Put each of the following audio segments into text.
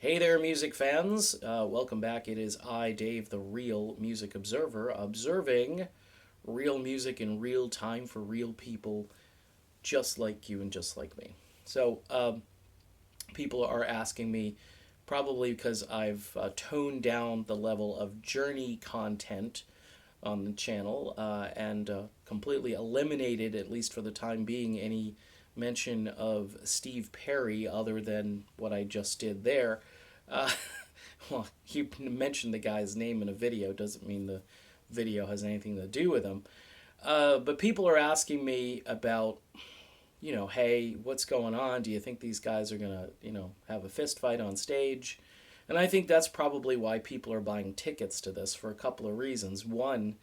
Hey there, music fans. Welcome back. It is I, Dave, the Real Music Observer, observing real music in real time for real people just like you and just like me. People are asking me, probably because I've toned down the level of journey content on the channel and completely eliminated, at least for the time being, any mention of Steve Perry other than what I just did there. Uh, well, you mentioned the guy's name in a video doesn't mean the video has anything to do with him. But people are asking me about, hey, what's going on? Do you think these guys are going to, have a fist fight on stage? And I think that's probably why people are buying tickets to this for a couple of reasons. One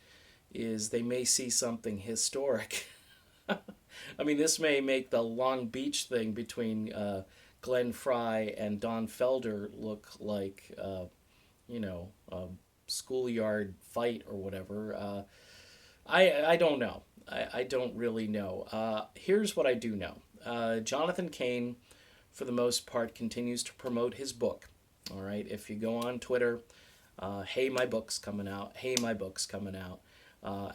is they may see something historic. I mean, this may make the Long Beach thing between Glenn Fry and Don Felder look like, a schoolyard fight or whatever. I don't know. I don't really know. Here's what I do know. Jonathan Cain, for the most part, continues to promote his book. All right. If you go on Twitter, hey, my book's coming out. Hey, my book's coming out.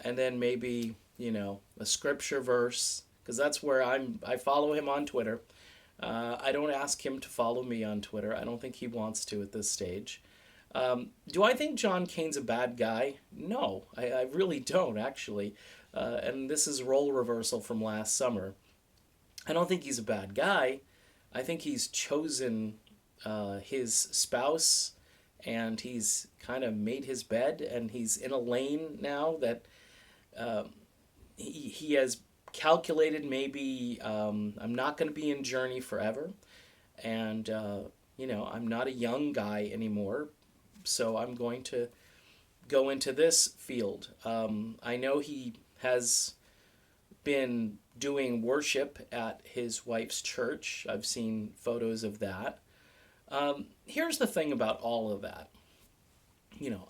And then maybe a scripture verse, because that's where I follow him on Twitter. I don't ask him to follow me on Twitter. I don't think he wants to at this stage. Do I think John Cain's a bad guy? No, I really don't, actually. And this is role reversal from last summer. I don't think he's a bad guy. I think he's chosen his spouse and he's kind of made his bed and he's in a lane now that he has calculated maybe I'm not going to be in Journey forever. And, I'm not a young guy anymore. So I'm going to go into this field. I know he has been doing worship at his wife's church. I've seen photos of that. Here's the thing about all of that.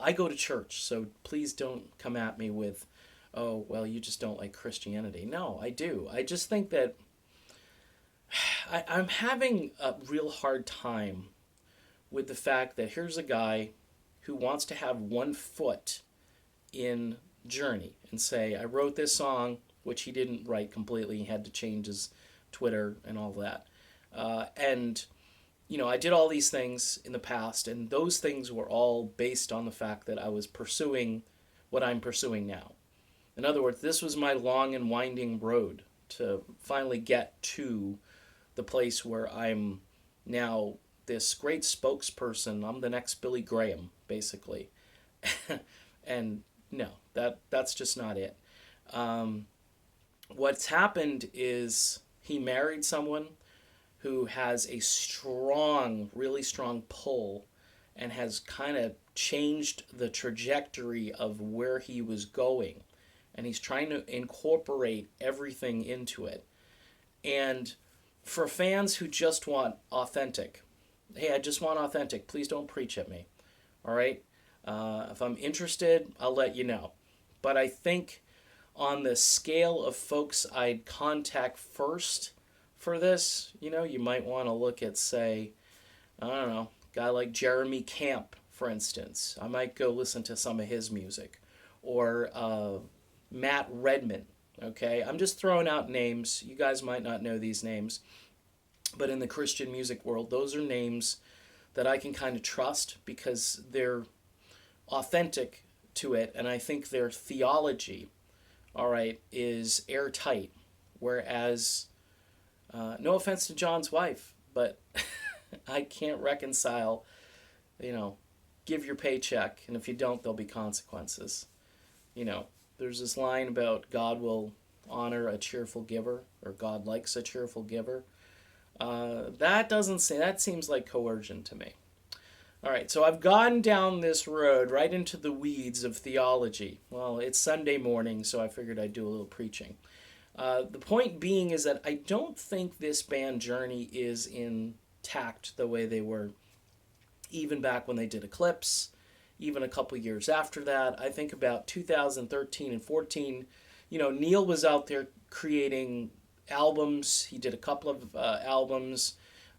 I go to church, so please don't come at me with, oh, well, you just don't like Christianity. No, I do. I just think that I'm having a real hard time with the fact that here's a guy who wants to have one foot in Journey and say, I wrote this song, which he didn't write completely. He had to change his Twitter and all that. And I did all these things in the past, and those things were all based on the fact that I was pursuing what I'm pursuing now. In other words, this was my long and winding road to finally get to the place where I'm now this great spokesperson. I'm the next Billy Graham, basically. And no, that's just not it. Um, what's happened is he married someone who has a strong, really strong pull and has kind of changed the trajectory of where he was going. And he's trying to incorporate everything into it. And for fans who just want authentic, hey, I just want authentic, please don't preach at me. All right? If I'm interested, I'll let you know. But I think on the scale of folks I'd contact first for this, you might want to look at, say, I don't know, a guy like Jeremy Camp, for instance. I might go listen to some of his music. Or Matt Redman, okay? I'm just throwing out names. You guys might not know these names. But in the Christian music world, those are names that I can kind of trust because they're authentic to it. And I think their theology, all right, is airtight. Whereas, no offense to John's wife, but I can't reconcile, give your paycheck, and if you don't, there'll be consequences. There's this line about God will honor a cheerful giver, or God likes a cheerful giver. That seems like coercion to me. All right, so I've gone down this road right into the weeds of theology. Well, it's Sunday morning, so I figured I'd do a little preaching. The point being is that I don't think this band Journey is intact the way they were even back when they did Eclipse, even a couple years after that. I think about 2013 and 14, Neil was out there creating albums. He did a couple of albums.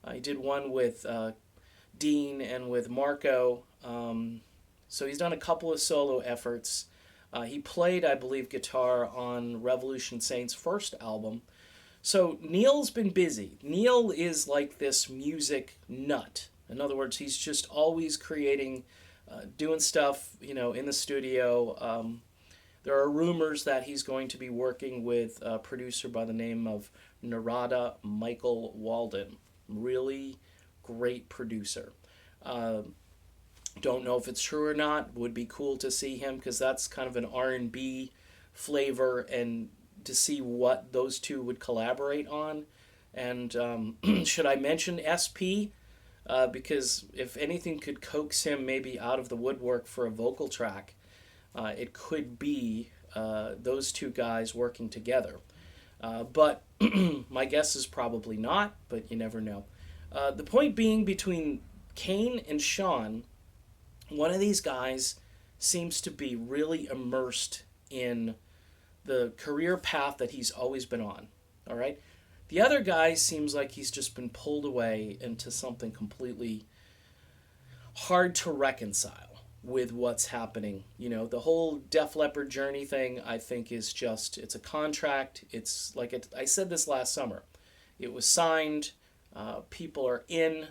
He did one with Dean and with Marco. So he's done a couple of solo efforts. He played, I believe, guitar on Revolution Saint's first album. So Neil's been busy. Neil is like this music nut. In other words, he's just always creating, doing stuff, in the studio. There are rumors that he's going to be working with a producer by the name of Narada Michael Walden. Really great producer. Don't know if it's true or not. Would be cool to see him because that's kind of an R&B flavor, and to see what those two would collaborate on. And should I mention SP? Because if anything could coax him maybe out of the woodwork for a vocal track, it could be those two guys working together. But my guess is probably not, but you never know. The point being, between Kane and Sean, one of these guys seems to be really immersed in the career path that he's always been on. All right? The other guy seems like he's just been pulled away into something completely hard to reconcile with what's happening. The whole Def Leppard Journey thing, I think, is just, it's a contract. It's like I said this last summer. It was signed. People are in.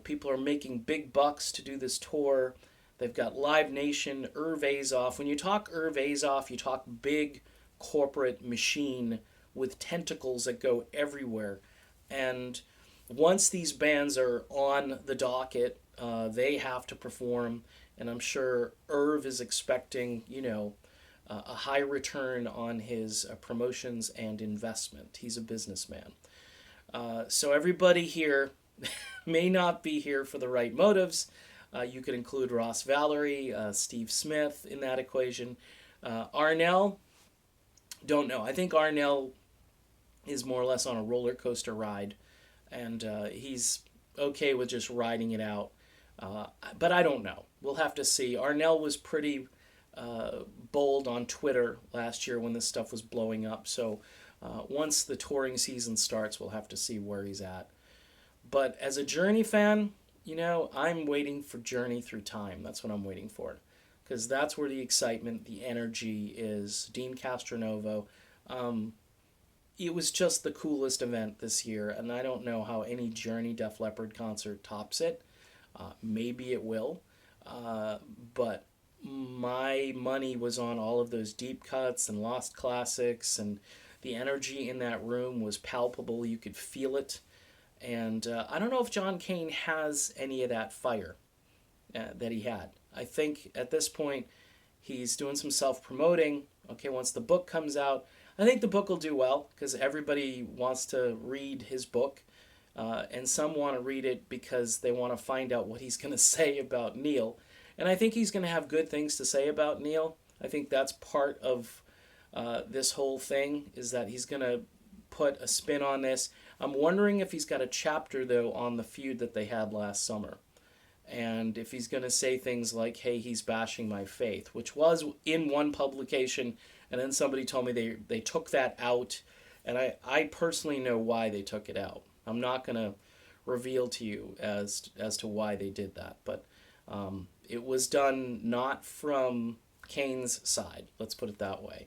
People are making big bucks to do this tour. They've got Live Nation, Irv Azoff. When you talk Irv Azoff, you talk big corporate machine with tentacles that go everywhere. And once these bands are on the docket, they have to perform. And I'm sure Irv is expecting, a high return on his promotions and investment. He's a businessman. So everybody here may not be here for the right motives. You could include Ross Valerie, Steve Smith in that equation. Arnell, don't know. I think Arnell is more or less on a roller coaster ride, and he's okay with just riding it out. But I don't know. We'll have to see. Arnell was pretty bold on Twitter last year when this stuff was blowing up. So once the touring season starts, we'll have to see where he's at. But as a Journey fan, I'm waiting for Journey Through Time. That's what I'm waiting for. Because that's where the excitement, the energy is. Dean Castronovo. It was just the coolest event this year, and I don't know how any Journey Def Leppard concert tops it. Maybe it will. But my money was on all of those deep cuts and lost classics, and the energy in that room was palpable. You could feel it. And I don't know if John Kane has any of that fire that he had. I think at this point he's doing some self-promoting. Okay, once the book comes out, I think the book will do well because everybody wants to read his book. And some want to read it because they want to find out what he's going to say about Neil. And I think he's going to have good things to say about Neil. I think that's part of this whole thing, is that he's going to put a spin on this. I'm wondering if he's got a chapter, though, on the feud that they had last summer. And if he's going to say things like, hey, he's bashing my faith, which was in one publication, and then somebody told me they took that out, and I personally know why they took it out. I'm not going to reveal to you as to why they did that, but it was done not from Kane's side, let's put it that way.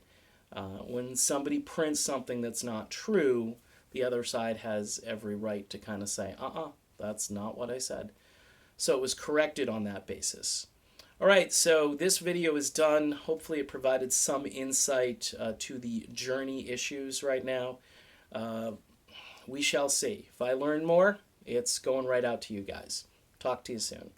When somebody prints something that's not true, the other side has every right to kind of say, that's not what I said. So it was corrected on that basis. All right, so this video is done. Hopefully it provided some insight to the Journey issues right now. We shall see. If I learn more, it's going right out to you guys. Talk to you soon.